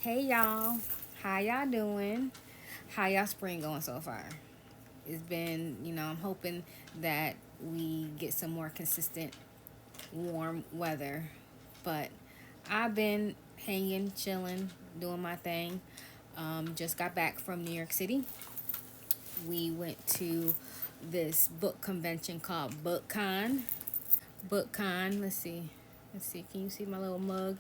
Hey y'all, how y'all doing? How y'all spring going so far? It's been, I'm hoping that we get some more consistent warm weather. But I've been hanging, chilling, doing my thing. Just got back from New York City. We went to this book convention called BookCon. BookCon, let's see. Let's see, can you see my little mug?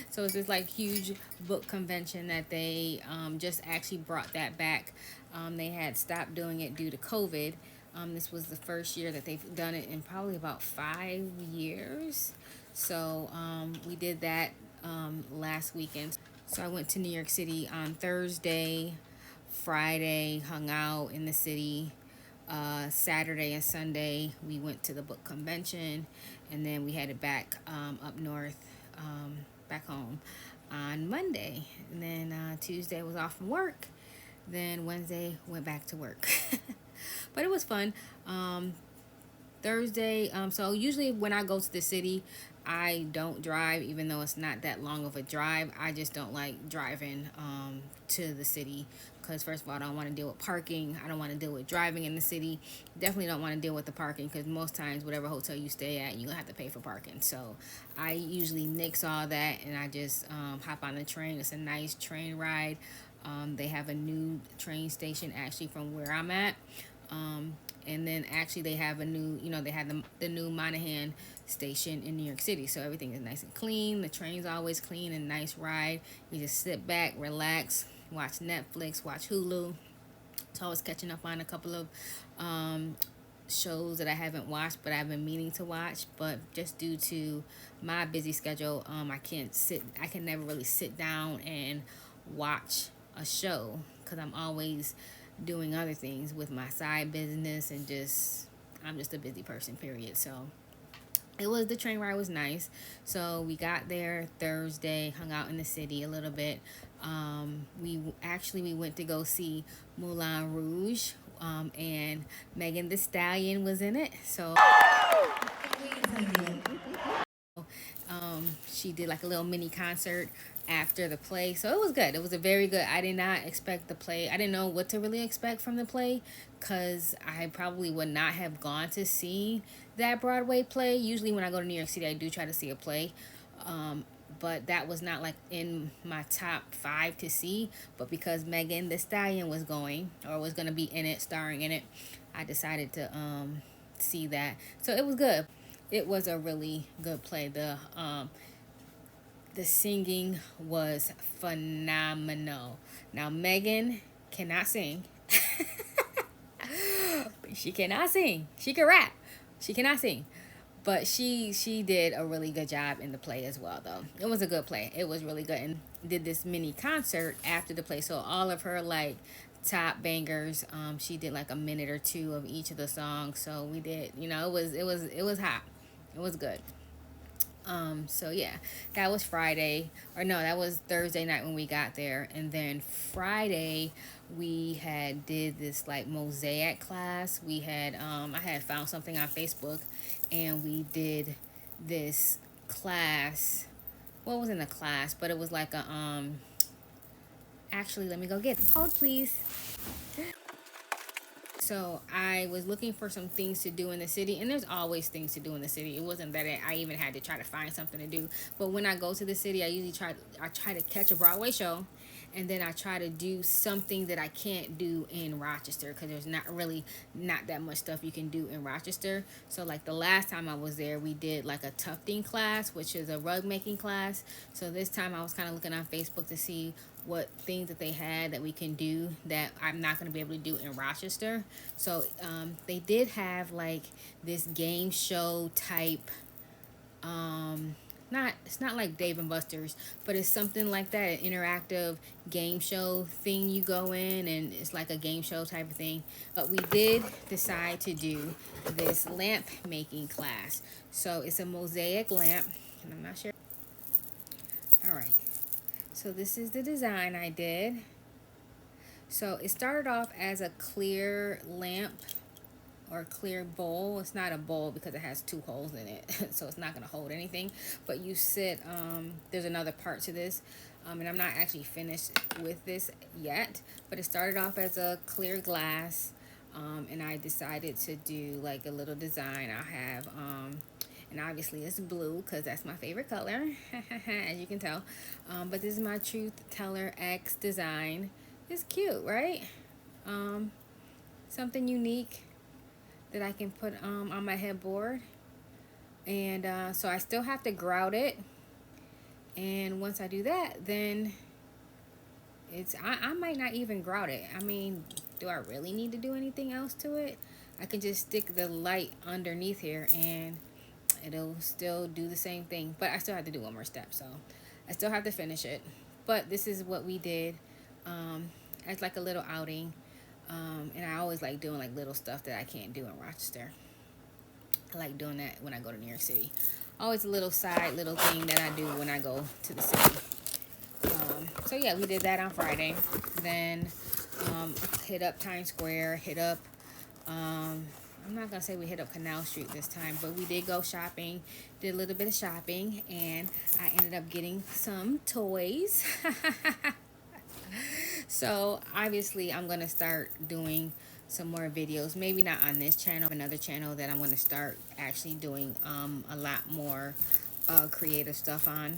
So it's this like huge book convention that they just actually brought that back. They had stopped doing it due to COVID. This was the first year that they've done it in probably about 5 years. So we did that last weekend. So I went to New York City on Thursday, Friday, hung out in the city. Saturday and Sunday, we went to the book convention, and then we headed back up north, back home on Monday. And then Tuesday was off from work. Then Wednesday went back to work. But it was fun. Thursday. So usually when I go to the city, I don't drive, even though it's not that long of a drive. I just don't like driving to the city because first of all, I don't want to deal with parking. I don't want to deal with driving in the city. Definitely don't want to deal with the parking because most times, whatever hotel you stay at, you have to pay for parking. So I usually nix all that and I just hop on the train. It's a nice train ride. They have a new train station actually from where I'm at. And then actually they have a new, they had the new Monahan station in New York City. So everything is nice and clean. The train's always clean and nice ride. You just sit back, relax, watch Netflix, watch Hulu. So I was catching up on a couple of shows that I haven't watched, but I've been meaning to watch. But just due to my busy schedule, I can never really sit down and watch a show because I'm always doing other things with my side business and I'm just a busy person, period. So the train ride was nice. So we got there Thursday, hung out in the city a little bit. We went to go see Moulin Rouge, and Megan the Stallion was in it. So she did like a little mini concert after the play. So it was good. It was a very good. I did not expect the play. I didn't know what to really expect from the play because I probably would not have gone to see that Broadway play. Usually when I go to New York City, I do try to see a play. But that was not like in my top five to see. But because Megan the Stallion was going or was going to be in it, starring in it, I decided to see that. So it was good. It was a really good play. The singing was phenomenal. Now Megan cannot sing. She cannot sing. She can rap. She cannot sing. But she did a really good job in the play as well though. It was a good play. It was really good and did this mini concert after the play. So all of her like top bangers, she did like a minute or two of each of the songs. So we did, it was hot. It was good. So yeah, that was Friday, or no, that was Thursday night when we got there, and then Friday we had did this like mosaic class. I had found something on Facebook, and we did this class. What was in the class? But it was like a Actually, let me go get it. Hold please. So I was looking for some things to do in the city, and there's always things to do in the city. It wasn't that I even had to try to find something to do. But when I go to the city, I try to catch a Broadway show, and then I try to do something that I can't do in Rochester because there's not that much stuff you can do in Rochester. So like the last time I was there, we did like a tufting class, which is a rug making class. So this time I was kind of looking on Facebook to see what things that they had that we can do that I'm not going to be able to do in Rochester. So they did have like this game show type, not it's not like Dave and Buster's, but it's something like that, an interactive game show thing. You go in and it's like a game show type of thing. But we did decide to do this lamp making class. So it's a mosaic lamp, and I'm not sure. All right. So this is the design I did. So it started off as a clear lamp, or clear bowl. It's not a bowl because it has two holes in it, so it's not gonna hold anything. But you sit. There's another part to this, and I'm not actually finished with this yet. But it started off as a clear glass, and I decided to do like a little design. I have. And obviously it's blue because that's my favorite color, as you can tell. But this is my Truth Teller X design. It's cute, right? Um, Something unique that I can put on my headboard. And so I still have to grout it. And once I do that, then I might not even grout it. I mean, do I really need to do anything else to it? I can just stick the light underneath here and it'll still do the same thing. But I still have to do one more step. So I still have to finish it. But this is what we did as like a little outing. And I always like doing like little stuff that I can't do in Rochester. I like doing that when I go to New York City. Always a little little thing that I do when I go to the city. So yeah, we did that on Friday. Then hit up Times Square, hit up, I'm not going to say we hit up Canal Street this time, but we did go shopping, did a little bit of shopping, and I ended up getting some toys. So obviously I'm going to start doing some more videos, maybe not on this channel, another channel that I'm going to start actually doing a lot more creative stuff on.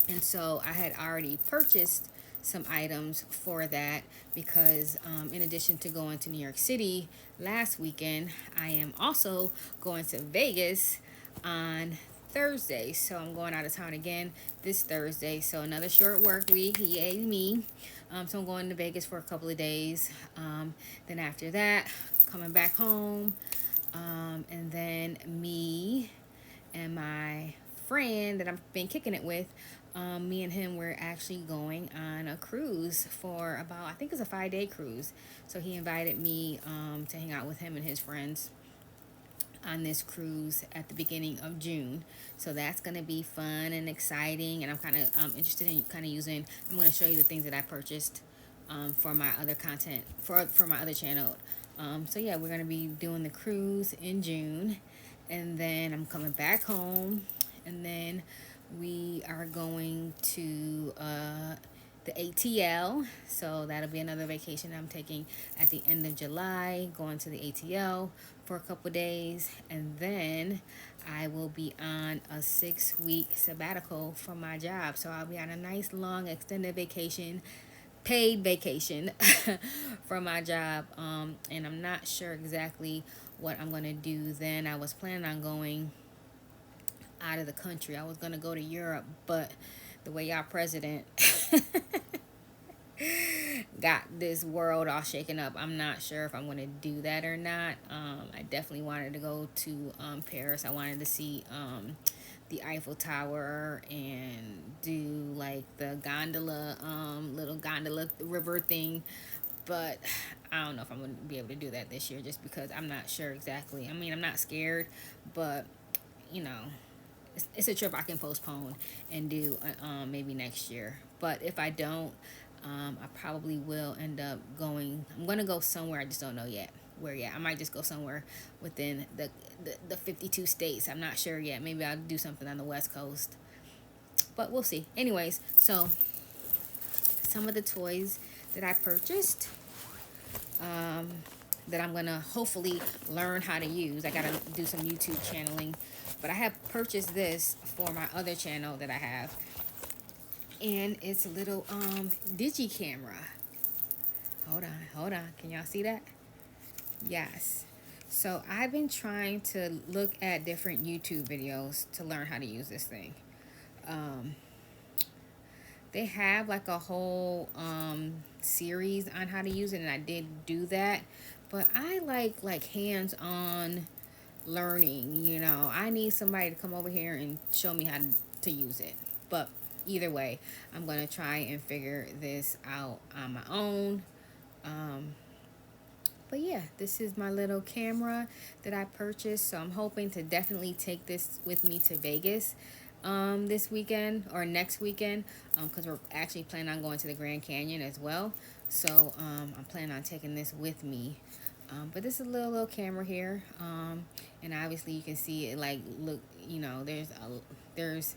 And so I had already purchased some items for that because in addition to going to New York City last weekend, I am also going to Vegas on Thursday. So I'm going out of town again this Thursday. So another short work week. Yay me. So I'm going to Vegas for a couple of days. Then after that, coming back home. And then me and my friend that I've been kicking it with, me and him were actually going on a cruise for about, I think it's a 5-day cruise. So he invited me to hang out with him and his friends on this cruise at the beginning of June. So that's going to be fun and exciting. And I'm kind of interested in kind of using, I'm going to show you the things that I purchased for my other content, for my other channel. So yeah, we're going to be doing the cruise in June. And then I'm coming back home. And then we are going to the ATL. So that'll be another vacation I'm taking at the end of July, going to the ATL for a couple days. And then I will be on a 6-week sabbatical from my job. So I'll be on a nice long extended vacation, paid vacation from my job. And I'm not sure exactly what I'm going to do then. I was planning on going out of the country. I was going to go to Europe, but the way y'all president got this world all shaken up, I'm not sure if I'm going to do that or not. I definitely wanted to go to Paris. I wanted to see the Eiffel Tower and do like the gondola, little gondola river thing. But I don't know if I'm going to be able to do that this year just because I'm not sure exactly. I mean, I'm not scared, but you know, it's a trip I can postpone and do maybe next year. But if I don't, I probably will end up going. I'm going to go somewhere. I just don't know yet where yet. I might just go somewhere within the 52 states. I'm not sure yet. Maybe I'll do something on the West Coast. But we'll see. Anyways, so some of the toys that I purchased that I'm going to hopefully learn how to use. I got to do some YouTube channeling. But I have purchased this for my other channel that I have. And it's a little digi camera. Hold on. Can y'all see that? Yes. So I've been trying to look at different YouTube videos to learn how to use this thing. They have like a whole series on how to use it, and I did do that. But I like hands-on learning, you know. I need somebody to come over here and show me how to use it. But either way, I'm going to try and figure this out on my own. But yeah, this is my little camera that I purchased. So I'm hoping to definitely take this with me to Vegas this weekend or next weekend, because we're actually planning on going to the Grand Canyon as well. So I'm planning on taking this with me But this is a little camera here, and obviously you can see it. Like, look, there's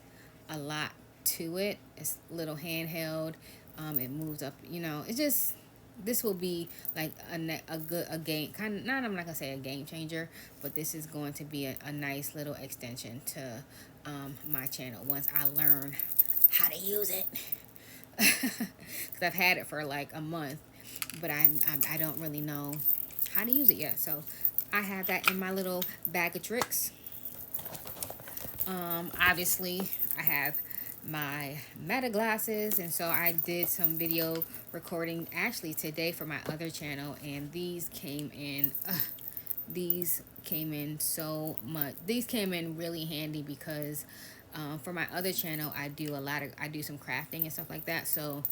a lot to it. It's a little handheld. It moves up. It's just, this will be like a game kind of, not, I'm not gonna say a game changer, but this is going to be a nice little extension to my channel once I learn how to use it. Because I've had it for like a month, but I don't really know how to use it yet. So I have that in my little bag of tricks. Obviously I have my Meta glasses, and so I did some video recording actually today for my other channel, and these came in so much. These came in really handy because for my other channel I do some crafting and stuff like that, so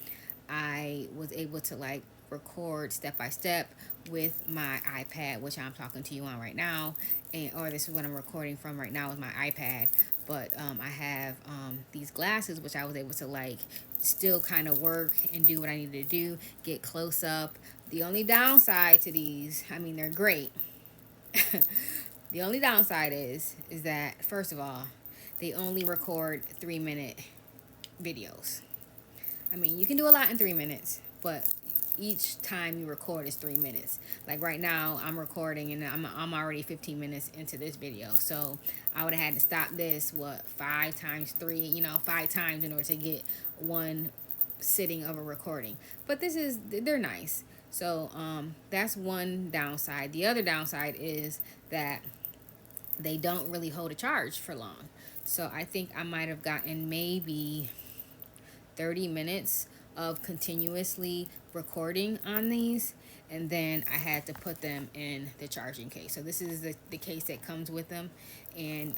I was able to like record step by step with my iPad, which I'm talking to you on right now, or this is what I'm recording from right now with my iPad. But I have these glasses, which I was able to like still kind of work and do what I needed to do, get close up. The only downside to these, I mean, they're great. The only downside is that, first of all, they only record 3-minute videos. I mean, you can do a lot in 3 minutes, but each time you record is 3 minutes. Like right now, I'm recording and I'm already 15 minutes into this video. So I would have had to stop this, 5 times 3, 5 times in order to get one sitting of a recording. But they're nice. So that's one downside. The other downside is that they don't really hold a charge for long. So I think I might have gotten maybe 30 minutes of continuously recording on these, and then I had to put them in the charging case. So this is the case that comes with them, and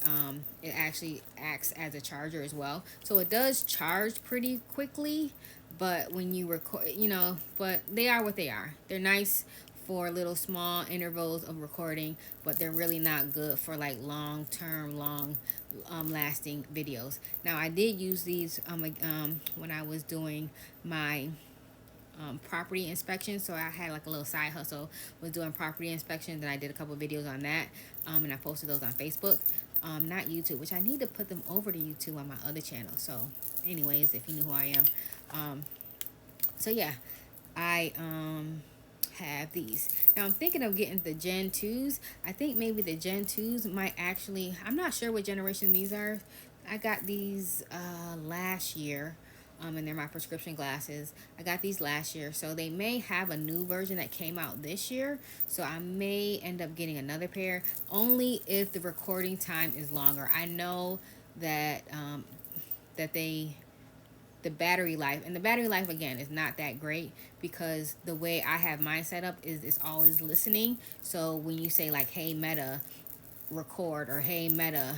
it actually acts as a charger as well. So it does charge pretty quickly, but when you record, but they are what they are. They're nice for little small intervals of recording, but they're really not good for like long lasting videos. Now I did use these when I was doing my property inspection. So I had like a little side hustle, was doing property inspections, and I did a couple videos on that, and I posted those on Facebook, not YouTube, which I need to put them over to YouTube on my other channel. So anyways, if you knew who I am, so yeah, I have these. Now I'm thinking of getting the Gen 2s. I think maybe the Gen 2s might actually, I'm not sure what generation these are. I got these last year, and they're my prescription glasses. I got these last year, so they may have a new version that came out this year, so I may end up getting another pair, only if the recording time is longer. I know that the battery life, and the battery life again is not that great, because the way I have mine set up is it's always listening. So when you say like, hey Meta, record, or hey Meta,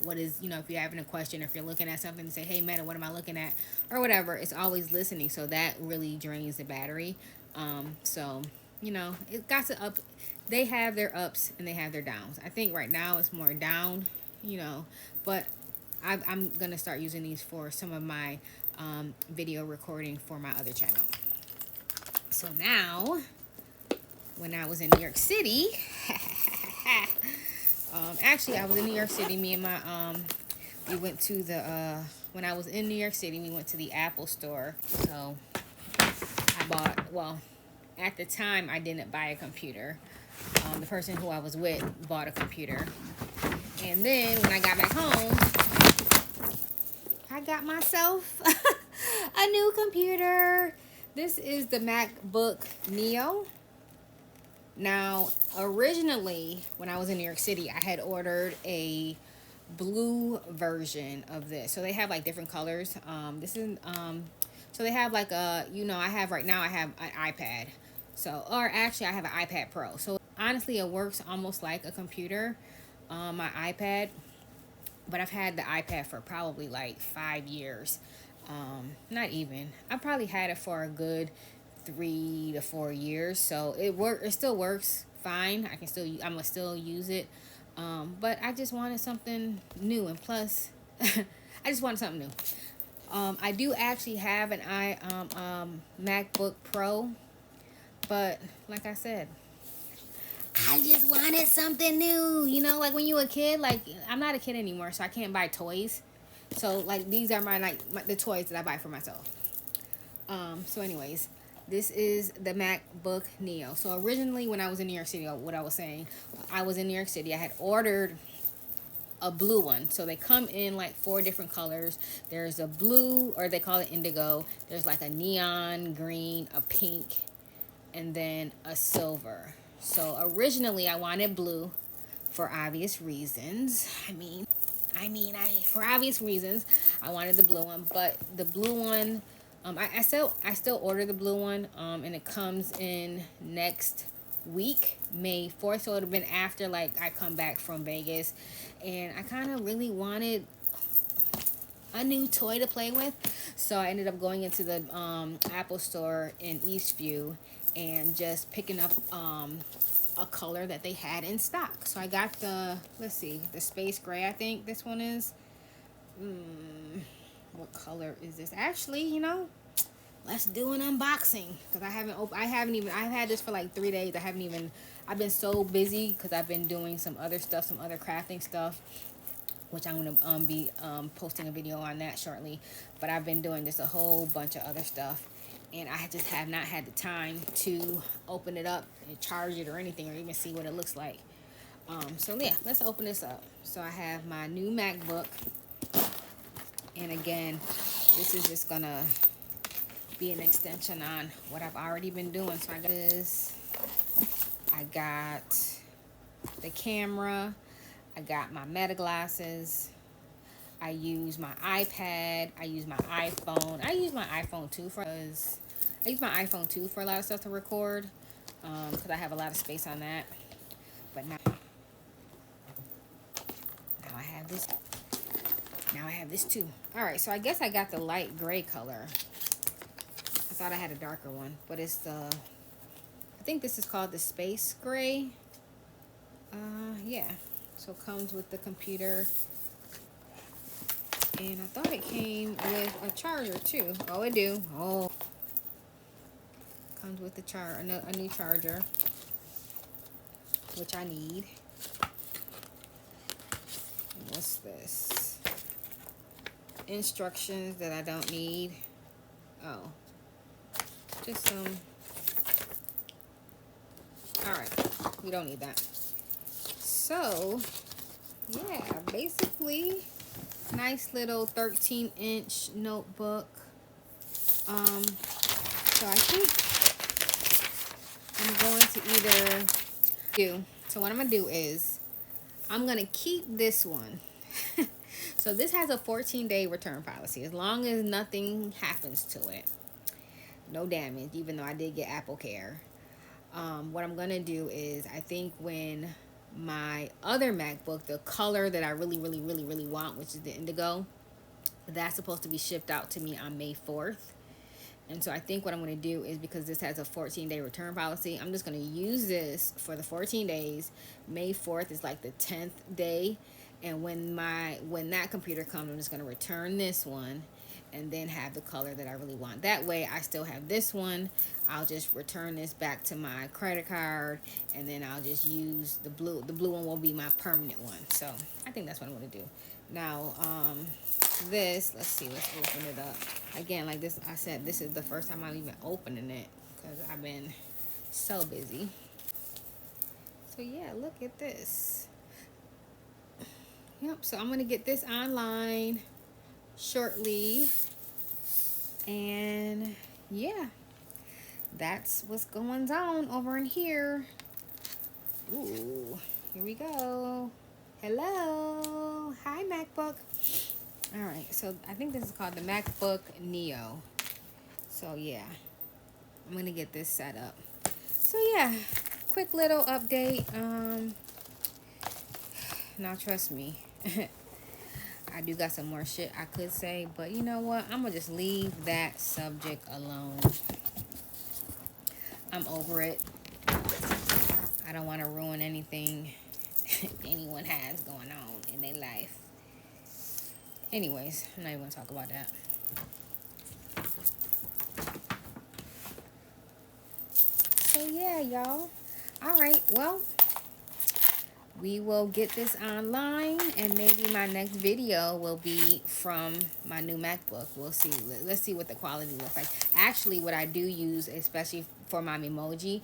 what is, if you're having a question, or if you're looking at something, and say, hey Meta, what am I looking at, or whatever, it's always listening. So that really drains the battery. So it got to up. They have their ups and they have their downs. I think right now it's more down, but I'm gonna start using these for some of my video recording for my other channel. So now, when I was in New York City, actually I was in New York City, me and my we went to the when I was in New York City, we went to the Apple store. So I bought, at the time I didn't buy a computer. The person who I was with bought a computer, and then when I got back home, I got myself a new computer. This is the MacBook Neo. Now, originally, when I was in New York City, I had ordered a blue version of this. So they have like different colors. This is so they have like I have right now, I have an iPad. So, or actually I have an iPad Pro. So honestly, it works almost like a computer, my iPad. But I've had the iPad for probably like 5 years. Not even. I probably had it for a good 3 to 4 years. So it still works fine. I'm gonna still use it. But I just wanted something new, and plus, I just wanted something new. I do actually have an MacBook Pro, but like I said, I just wanted something new. You know, like when you were a kid, like I'm not a kid anymore, so I can't buy toys. So like these are the toys that I buy for myself. So anyways, this is the MacBook Neo. So originally when I was in New York City, what I was saying, I was in New York City. I had ordered a blue one. So they come in like 4 different colors. There's a blue, or they call it indigo. There's like a neon green, a pink, and then a silver. So originally I wanted blue for obvious reasons. I for obvious reasons I wanted the blue one, but the blue one, I still order the blue one, and it comes in next week, May 4th. So it would have been after like I come back from Vegas, and I kind of really wanted a new toy to play with. So I ended up going into the Apple store in Eastview and just picking up a color that they had in stock. So I got the, let's see, the space gray, I think this one is. What color is this? Actually, you know, let's do an unboxing, because I've had this for like 3 days. I've been so busy because I've been doing some other stuff, some other crafting stuff, which I'm going to be posting a video on that shortly. But I've been doing just a whole bunch of other stuff, and I just have not had the time to open it up and charge it or anything, or even see what it looks like. So yeah, let's open this up. So I have my new MacBook, and again, this is just going to be an extension on what I've already been doing. So I got the camera, I got my Meta glasses, I use my iPad, I use my iPhone. I use my iPhone too for a lot of stuff to record, because I have a lot of space on that. But now I have this. Now I have this too. All right, so I guess I got the light gray color. I thought I had a darker one, but it's I think this is called the space gray. Yeah. So it comes with the computer, and I thought it came with a charger too. Oh, it do. Oh, comes with a new charger, which I need. And what's this? Instructions that I don't need. Oh, just some. All right, we don't need that. So yeah, basically nice little 13-inch notebook. So I think I'm going to either so what I'm gonna do is I'm gonna keep this one. So this has a 14-day return policy, as long as nothing happens to it, no damage, even though I did get Apple Care. What I'm gonna do is, I think when my other MacBook, the color that I really want, which is the indigo, that's supposed to be shipped out to me on May 4th. And so I think what I'm going to do is, because this has a 14-day return policy, I'm just going to use this for the 14 days. May 4th is like the 10th day. And when that computer comes, I'm just going to return this one and then have the color that I really want. That way I still have this one. I'll just return this back to my credit card, and then I'll just use the blue. The blue one will be my permanent one. So I think that's what I'm going to do. Now, let's see, let's open it up. Again, like this, I said, this is the first time I'm even opening it because I've been so busy. So yeah, look at this. Yep, so I'm going to get this online shortly. And yeah, that's what's going on over in here. Ooh, here we go. Hello. Hi, MacBook. All right, so I think this is called the MacBook Neo. So yeah, I'm gonna get this set up. So yeah, quick little update. Now trust me, I do got some more shit I could say, but you know what? I'm gonna just leave that subject alone. I'm over it. I don't want to ruin anything anyone has going on in their life. Anyways, I'm not even gonna talk about that. So yeah, y'all. All right, well, we will get this online, and maybe my next video will be from my new MacBook. We'll see. Let's see what the quality looks like. Actually, what I do use, especially for my Memoji,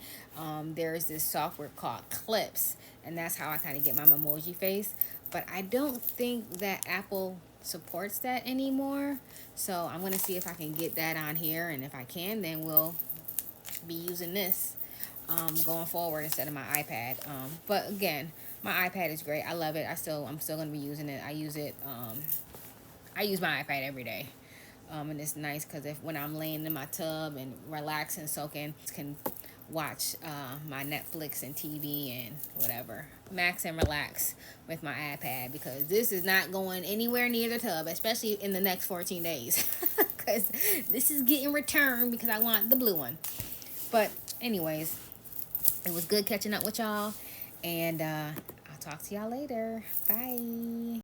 there's this software called Clips, and that's how I kind of get my Memoji face. But I don't think that Apple supports that anymore. So I'm going to see if I can get that on here, and if I can, then we'll be using this going forward instead of my iPad. But again, my iPad is great. I love it. I'm still gonna be using it. I use it. I use my iPad every day. And it's nice because if when I'm laying in my tub and relaxing, soaking, can watch my Netflix and TV and whatever, max and relax with my iPad, because this is not going anywhere near the tub, especially in the next 14 days, because this is getting returned because I want the blue one. But anyways, it was good catching up with y'all, and I'll talk to y'all later. Bye.